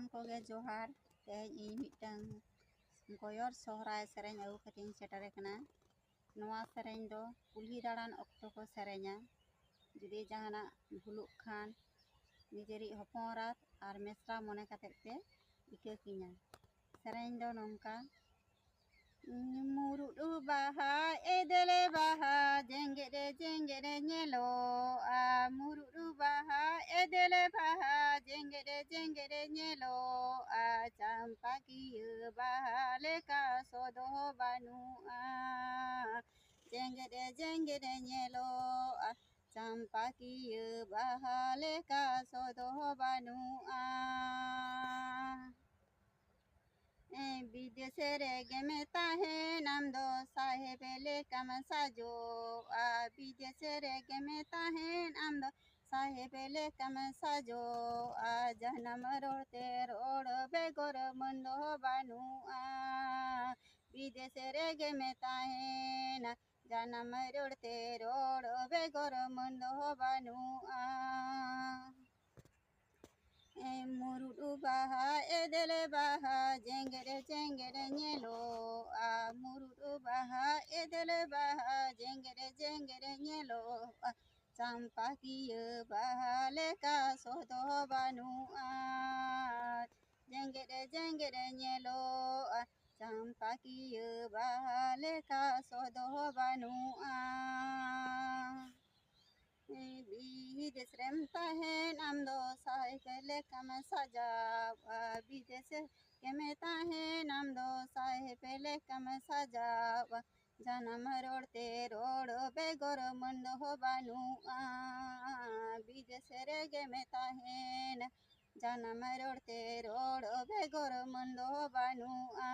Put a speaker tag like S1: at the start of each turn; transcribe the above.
S1: ᱥᱟᱱᱟᱢ ᱠᱚᱜᱮ ᱡᱚᱦᱟᱨ। ᱛᱮᱦᱮᱧ ᱤᱧ ᱢᱤᱫᱴᱟᱝ ᱜᱚᱭᱚᱨ ᱥᱚᱦᱨᱟᱭ ᱥᱮᱨᱮᱧ ᱟᱹᱜᱩ ᱠᱟᱛᱮᱧ ᱥᱮᱴᱮᱨ ᱟᱠᱟᱱᱟ। ᱱᱚᱣᱟ ᱥᱮᱨᱮᱧ ᱫᱚ ᱠᱩᱞᱦᱤ ᱫᱟᱬᱟᱱ ᱚᱠᱛᱚ ᱠᱚ ᱥᱮᱨᱮᱧᱟ। ᱡᱩᱫᱤ ᱡᱟᱦᱟᱱᱟᱜ ᱵᱷᱩᱞᱩᱜ ᱠᱷᱟᱱ ᱱᱤᱡᱮᱨᱤᱡ ᱦᱚᱯᱚᱱ ᱮᱨᱟᱛ ᱟᱨ ᱢᱮᱥᱨᱟ ᱢᱚᱱᱮ ᱠᱟᱛᱮᱫ ᱯᱮ ᱤᱠᱟᱹ ᱠᱤᱧᱟ। ᱥᱮᱨᱮᱧ ᱫᱚ ᱱᱚᱝᱠᱟ। ᱢᱩᱨᱩᱫ ᱵᱟᱦᱟ ᱮᱫᱮᱞᱮ ᱵᱟᱦᱟ ᱡᱮᱸᱜᱮᱫ ᱡᱮᱸᱜᱮᱫ ᱧᱮᱞᱚᱜᱼᱟ। ᱢᱩᱨᱩᱫ ᱵᱟᱦᱟ ᱮᱫᱮᱞᱮ ᱵᱟᱦᱟ ᱡᱮᱸᱜᱮᱫ ᱡᱮᱸᱜᱮᱫ ᱧᱮᱞᱚᱜᱼᱟ। ᱪᱟᱢᱯᱟᱠᱤᱭᱟᱹ ᱵᱟᱦᱟ ᱞᱮᱠᱟ ᱥᱚᱫᱚ ᱵᱟᱹᱱᱩᱜᱼᱟ। ᱡᱮᱸᱜᱮᱫ ᱡᱮᱸᱜᱮᱫ ᱧᱮᱞᱚᱜᱼᱟ। ᱪᱟᱢᱯᱟᱠᱤᱭᱟᱹ ᱵᱟᱦᱟ ᱞᱮᱠᱟ ᱥᱚᱫᱚ ᱵᱟᱹᱱᱩᱜᱼᱟ। বিদেশ রেগেম তাহেন আম দো সাহেব লেকাম সাজোয়া বিদেশ রেগেম তাহেন আম দো সাহেব লেকাম সাজোয়া জনম রোতে রোড বেগর মন্দ বানুয়া বিদেশ রেগেম তাহেন জনম রোতে রোড বেগর মন্দ বানুয়া মুরুদ বাহা এদেলে বাহা জেঙ্গের জেঙ্গের ñeloa মুরুদ বাহা এদেলে বাহা জেঙ্গের জেঙ্গের ñeloa চাম্পাকিয়ে বাহা লেকা সদো বানুয়া জেঙ্গের জেঙ্গের ñeloa চাম্পাকিয়ে বাহা লেকা সদো বানুয়া বিদেশ রেম তাহেন আম দো সাহেব লেকাম সাজাওয়া বিদেশ কেমে তাহেন আম দো সাহেব লেকাম সাজাওয়া জনম রোড়তে রোড় বেগর মন্দ বানুয়া বিদেশ রে গেমে তাহেন জনম রোড়তে রোড় বেগর মন্দ বানুয়া